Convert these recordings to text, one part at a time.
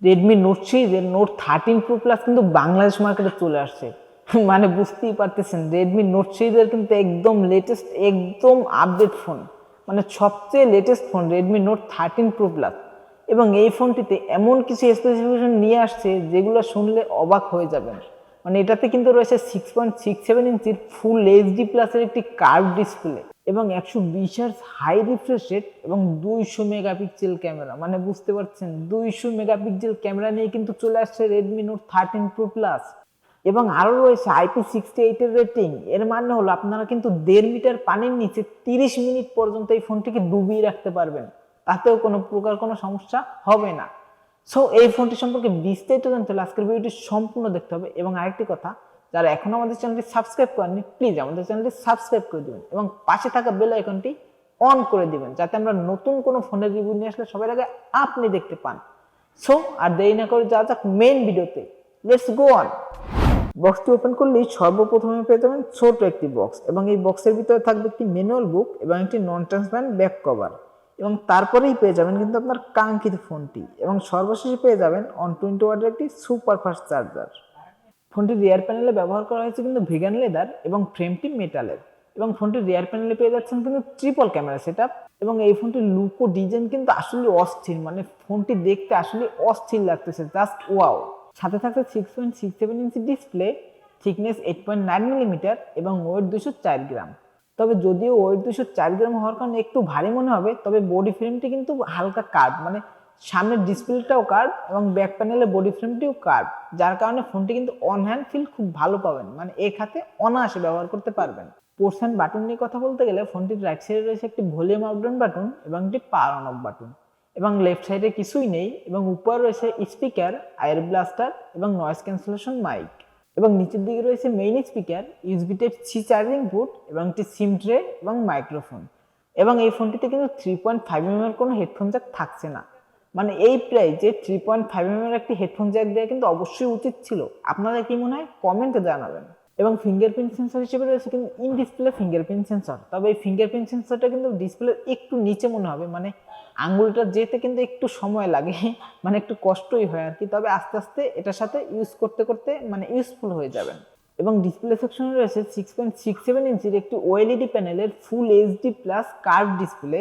Redmi note সিরিজের note 13 pro plus কিন্তু বাংলাদেশ মার্কেটে চলে আসছে। মানে বুঝতেই পারতেছেন রেডমি নোট সিরিজের কিন্তু একদম লেটেস্ট, একদম আপডেট ফোন, মানে সবচেয়ে latest phone Redmi note 13 pro plus. এবং এই ফোনটিতে এমন কিছু স্পেসিফিকেশন নিয়ে আসছে যেগুলো শুনলে অবাক হয়ে যাবেন। মানে এটাতে কিন্তু রয়েছে 6.67 ইঞ্চির ফুল এইচডি প্লাসের একটি কার্ভ ডিসপ্লে এবং 120 হার্টজ হাই রিফ্রেশ রেট এবং 200 মেগাপিক্সেল ক্যামেরা। মানে বুঝতে পারছেন 200 মেগাপিক্সেল ক্যামেরা নিয়ে কিন্তু চলে আসছে রেডমি নোট 13 প্রো প্লাস। এবং আরও রয়েছে IP68 এর রেটিং। এর মানে হলো আপনারা কিন্তু 1.5 মিটার পানির নিচে 30 মিনিট পর্যন্ত এই ফোনটিকে ডুবিয়ে রাখতে পারবেন, তাতেও কোনো প্রকার কোনো সমস্যা হবে না। সো এই ফোনটি সম্পর্কে বিস্তারিত জানতে হলে আজকের ভিডিওটি সম্পূর্ণ দেখতে হবে। এবং আরেকটি কথা, যারা এখনো আমাদের চ্যানেলটি সাবস্ক্রাইব করেননি প্লিজ আমাদের চ্যানেলটি সাবস্ক্রাইব করে দিবেন এবং পাশে থাকা বেল আইকনটি অন করে দিবেন, যাতে আমরা নতুন কোনো ফোনের রিভিউ নিয়ে আসলে সবার আগে আপনি দেখতে পান। সো আর দেরি না করে যাওয়া যাক মেইন ভিডিওতে। Let's go on. বক্সটি ওপেন করলেই সর্বপ্রথমে পেয়ে যাবেন ছোট একটি বক্স এবং এই বক্সের ভিতরে থাকবে একটি ম্যানুয়াল বুক এবং একটি নন ট্রান্সপারেন্ট ব্যাক কভার। এবং তারপরেই পেয়ে যাবেন কিন্তু আপনার কাঙ্ক্ষিত ফোনটি এবং সর্বশেষে পেয়ে যাবেন 120 ওয়াটের একটি সুপার ফাস্ট চার্জার। ফোনটির রিয়ার প্যানেলে ব্যবহার করা হয়েছে কিন্তু ভিগান লেদার এবং ফ্রেমটি মেটালের। এবং ফোনটির রিয়ার প্যানেলে পেয়ে যাচ্ছেন কিন্তু ট্রিপল ক্যামেরা সেটআপ। এবং এই ফোনটির লুক ও ডিজাইন কিন্তু আসলে অস্থির, মানে ফোনটি দেখতে আসলে অস্থির লাগতেছে, জাস্ট ওয়াও। সাথে থাকছে 6.67 ইঞ্চি ডিসপ্লে, থিকনেস 8.9 মিলিমিটার এবং ওয়েট 204 গ্রাম। তবে যদিও ওয়েট 204 গ্রাম হওয়ার কারণে একটু ভারী মনে হবে, তবে বডি ফ্রেমটি কিন্তু হালকা কার্ভ, মানে সামনের ডিসপ্লেটাও কার্ভ এবং ব্যাক প্যানেলের বডি ফ্রেমটিও কার্ভ, যার কারণে ফোনটি কিন্তু অন হ্যান্ড ফিল খুব ভালো পাবেন, মানে এক হাতে অনায়াসে ব্যবহার করতে পারবেন। পোর্টস অ্যান্ড বাটন নিয়ে কথা বলতে গেলে ফোনটির রাইট সাইডে রয়েছে একটি ভলিউম আপ ডাউন বাটন এবং একটি পাওয়ার অন অফ বাটন এবং লেফট সাইডে কিছুই নেই। এবং উপরে রয়েছে স্পিকার, এয়ার ব্লাস্টার এবং নয়েজ ক্যান্সেলেশন মাইক। এবং নিচের দিকে রয়েছে main speaker, USB type C charging port এবং একটি সিম ট্রে এবং মাইক্রোফোন। এবং এই ফোনটিতে কিন্তু 3.5 mm কোনো হেডফোন জ্যাক থাকছে না। মানে এই প্রাইসে 3.5 mm একটি হেডফোন জ্যাক দেওয়া কিন্তু অবশ্যই উচিত ছিল। আপনাদের কি মনে হয় কমেন্টে জানাবেন। এবং ফিঙ্গারপ্রিন্ট সেন্সর হিসেবে রয়েছে কিন্তু ইন ডিসপ্লে ফিঙ্গারপ্রিন্ট সেন্সর। তবে এই ফিঙ্গারপ্রিন্ট সেন্সরটা কিন্তু ডিসপ্লের একটু নিচে মনে হবে, মানে আঙ্গুলটা যেতে কিন্তু একটু সময় লাগে, মানে একটু কষ্টই হয় আর কি। তবে আস্তে আস্তে এটার সাথে ইউজ করতে করতে মানে ইউজফুল হয়ে যাবেন। এবং ডিসপ্লে সেকশনে রয়েছে 6.67 ইঞ্চির একটি ওএলইডি প্যানেলের full HD plus curve display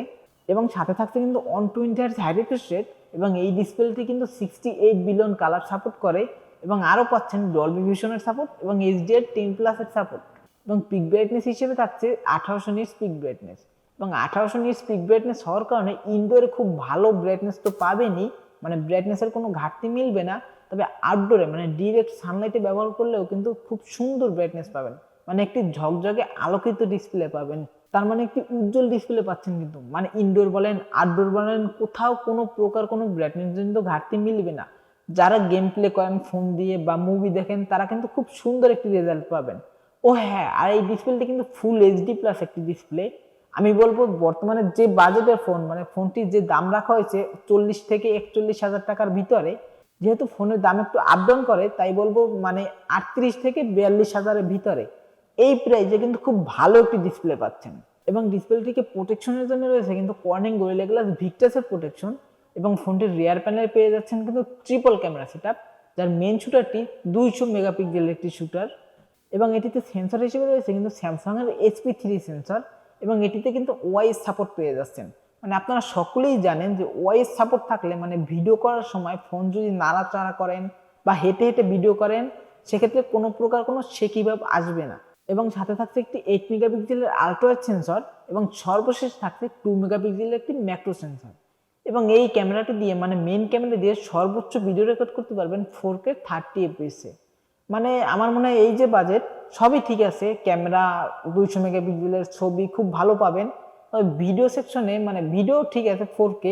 এবং সাথে থাকছে কিন্তু 120 হার্টজ হাই রিফ্রেশ রেট। এবং এই ডিসপ্লেটি কিন্তু 68 বিলিয়ন কালার সাপোর্ট করে এবং আরও পাচ্ছেন ডলবি ভিশনের সাপোর্ট এবং HDR10+ এর সাপোর্ট। এবং পিক ব্রাইটনেস হিসেবে থাকছে 1800 নিটস পিক ব্রাইটনেস। এবং 1800 নিটস পিক ব্রাইটনেস হওয়ার কারণে ইনডোরে খুব ভালো ব্রাইটনেস তো পাবেনই, মানে ব্রাইটনেসের কোনো ঘাটতি মিলবে না। তবে আউটডোরে মানে ডিরেক্ট সানলাইটে ব্যবহার করলেও কিন্তু খুব সুন্দর ব্রাইটনেস পাবেন, মানে একটি ঝকঝকে আলোকিত ডিসপ্লে পাবেন। তার মানে একটি উজ্জ্বল ডিসপ্লে পাচ্ছেন কিন্তু, মানে ইনডোর বলেন আউটডোর বলেন কোথাও কোনো প্রকার কোনো ব্রাইটনেস কিন্তু ঘাটতি মিলবে না। যারা গেম প্লে করেন ফোন দিয়ে বা মুভি দেখেন তারা কিন্তু খুব সুন্দর একটি রেজাল্ট পাবেন। ও হ্যাঁ, আর এই ডিসপ্লেটি কিন্তু ফুল এইচডি প্লাস একটি ডিসপ্লে। আমি বলবো বর্তমানে যে বাজেটের ফোন, মানে ফোনটির যে দাম রাখা হয়েছে 40 থেকে 41 হাজার টাকার ভিতরে, যেহেতু ফোনের দাম একটু আপ ডাউন করে তাই বলবো মানে 38 থেকে 42 হাজারের ভিতরে এই প্রাইসে কিন্তু খুব ভালো একটি ডিসপ্লে পাচ্ছেন। এবং ডিসপ্লেটিকে প্রোটেকশনের জন্য রয়েছে কিন্তু কর্নিং গরিলা গ্লাস ভিক্টাসের প্রোটেকশন। এবং ফোনটির রিয়ার প্যানেলে পেয়ে যাচ্ছেন কিন্তু ট্রিপল ক্যামেরা সেটআপ, যার মেন শুটারটি 200 মেগাপিক্সেলের একটি শুটার। এবং এটিতে সেন্সর হিসেবে রয়েছে কিন্তু স্যামসাংয়ের SP3 সেন্সর এবং এটিতে কিন্তু ওআইএস সাপোর্ট পেয়ে যাচ্ছেন। মানে আপনারা সকলেই জানেন যে ওআইএস সাপোর্ট থাকলে মানে ভিডিও করার সময় ফোন যদি নাড়াচাড়া করেন বা হেঁটে হেঁটে ভিডিও করেন সেক্ষেত্রে কোনো প্রকার কোনো শেকি ভাব আসবে না। এবং সাথে থাকছে একটি 8 মেগাপিক্সেলের আল্ট্রা ওয়াইড সেন্সর এবং সর্বশেষ থাকছে 2 মেগাপিক্সেলের একটি ম্যাক্রো সেন্সর। এবং এই ক্যামেরাটি দিয়ে মানে মেন ক্যামেরা দিয়ে সর্বোচ্চ ভিডিও রেকর্ড করতে পারবেন 4K 30 fps-এ। মানে আমার মনে হয় এই যে বাজেট সবই ঠিক আছে, ক্যামেরা 200 মেগাপিক্সেলের ছবি খুব ভালো পাবেন। তবে ভিডিও সেকশনে মানে ভিডিও ঠিক আছে 4K,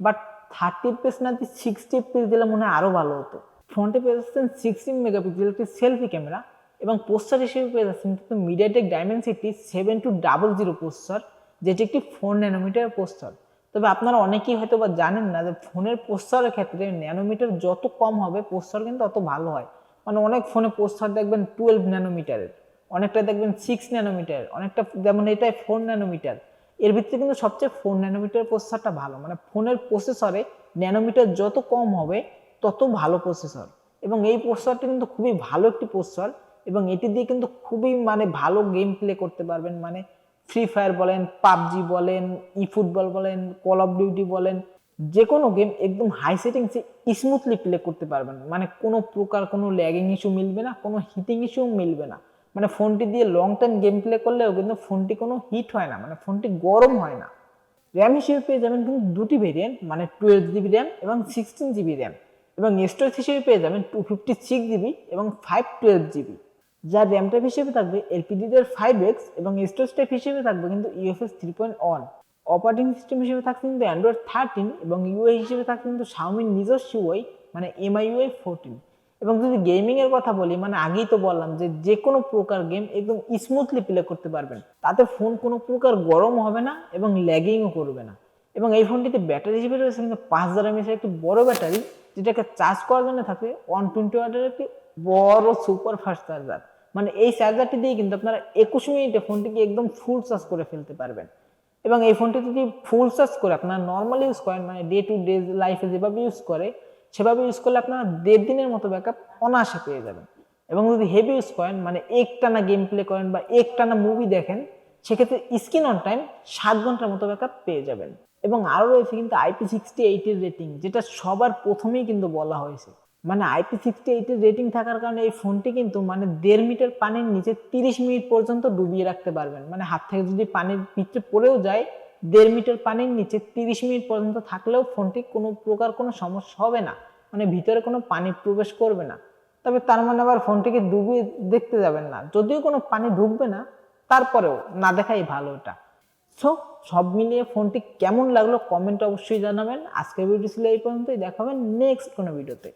বাট 30 fps না দিয়ে 60 fps দিলে মনে হয় আরও ভালো হতো। ফ্রন্টে পেয়ে যাচ্ছেন 16 মেগাপিক্সেলের একটি সেলফি ক্যামেরা এবং প্রসেসর হিসেবে পেয়ে যাচ্ছেন কিন্তু মিডিয়াটেক ডাইমেনসিটি 7200 প্রসেসর, যেটি একটি 4 ন্যানোমিটার প্রসেসর। তবে আপনারা অনেকেই হয়তো বা জানেন না যে ফোনের প্রসেসরের ক্ষেত্রে ন্যানোমিটার যত কম হবে প্রসেসর কিন্তু অত ভালো হয়। মানে অনেক ফোনে প্রসেসর দেখবেন 12 ন্যানোমিটারের, অনেকটা দেখবেন 6 ন্যানোমিটার, অনেকটা যেমন এটাই 4 ন্যানোমিটার। এর ভিতরে কিন্তু সবচেয়ে 4 ন্যানোমিটার প্রসেসরটা ভালো। মানে ফোনের প্রসেসরে ন্যানোমিটার যত কম হবে তত ভালো প্রসেসর, এবং এই প্রসেসরটি কিন্তু খুবই ভালো একটি প্রসেসর, এবং এটি দিয়ে কিন্তু খুবই মানে ভালো গেম প্লে করতে পারবেন। মানে ফ্রি ফায়ার বলেন, পাবজি বলেন, ই ফুটবল বলেন, কল অফ ডিউটি বলেন, যে কোনো গেম একদম হাই সেটিংসে স্মুথলি প্লে করতে পারবেন। মানে কোনো প্রকার কোনো ল্যাগিং ইস্যু মিলবে না, কোনো হিটিং ইস্যু মিলবে না। মানে ফোনটি দিয়ে লং টাইম গেম প্লে করলেও কিন্তু ফোনটি কোনো হিট হয় না, মানে ফোনটি গরম হয় না। র্যাম হিসেবে পেয়ে যাবেন কিন্তু দুটি ভেরিয়েন্ট, মানে 12 GB র্যাম এবং 16 GB র্যাম, এবং স্টোরেজ হিসেবে পেয়ে যাবেন 256 GB এবং 512 GB। যার র্যাম টাইপ হিসেবে থাকবে LPDDR5X এবং স্টোরেজ টাইপ হিসেবে থাকবে কিন্তু UFS 3.1। অপারেটিং সিস্টেম হিসেবে থাকছে কিন্তু Android 13, এবং ইউআই হিসেবে থাকছে কিন্তু Xiaomi নিজস্ব ইউআই মানে MIUI 14। এবং যদি গেমিং এর কথা বলি, মানে আগেই তো বললাম যে যে কোনো প্রকার গেম একদম স্মুথলি প্লে করতে পারবেন, তাতে ফোন কোনো প্রকার গরম হবে না এবং ল্যাগিংও করবে না। এবং এই ফোনটিতে ব্যাটারি হিসেবে রয়েছে কিন্তু 5000 mAh একটি বড় ব্যাটারি, যেটাকে চার্জ করার জন্য থাকে 120 ওয়াটের একটি বড় সুপার ফাস্ট চার্জার। মানে এই চার্জারটি দিয়ে কিন্তু আপনারা 21 মিনিটে ফোনটিকে একদম ফুল চার্জ করে ফেলতে পারবেন। এবং এই ফোনটি যদি ফুল চার্জ করে আপনারা নর্মালি ইউজ করেন, মানে ডে টু ডে লাইফে যেভাবে ইউজ করে সেভাবে ইউজ করলে আপনারা 1.5 দিনের মতো ব্যাকআপ অনায়াসে পেয়ে যাবেন। এবং যদি হেভি ইউজ করেন, মানে একটানা গেম প্লে করেন বা একটানা মুভি দেখেন, সেক্ষেত্রে স্ক্রিন অন টাইম 7 ঘন্টার মতো ব্যাকআপ পেয়ে যাবেন। এবং আরও রয়েছে কিন্তু IP68 এর রেটিং, যেটা সবার প্রথমেই কিন্তু বলা হয়েছে। মানে IP68 এর রেটিং থাকার কারণে এই ফোনটি কিন্তু মানে 1.5 মিটার পানির নিচে 30 মিনিট পর্যন্ত ডুবিয়ে রাখতে পারবেন। মানে হাত থেকে যদি পানির ভিতরে পড়েও যায়, 1.5 মিটার পানির নিচে 30 মিনিট পর্যন্ত থাকলেও ফোনটি কোনো প্রকার কোনো সমস্যা হবে না, মানে ভিতরে কোনো পানি প্রবেশ করবে না। তবে তার মানে আবার ফোনটিকে ডুবিয়ে দেখতে যাবেন না, যদিও কোনো পানি ঢুকবে না, তারপরেও না দেখাই ভালো এটা। সো সব মিলিয়ে ফোনটি কেমন লাগলো কমেন্ট অবশ্যই জানাবেন। আজকের ভিডিও ছিল এই পর্যন্তই, দেখাবেন নেক্সট কোনো ভিডিওতে।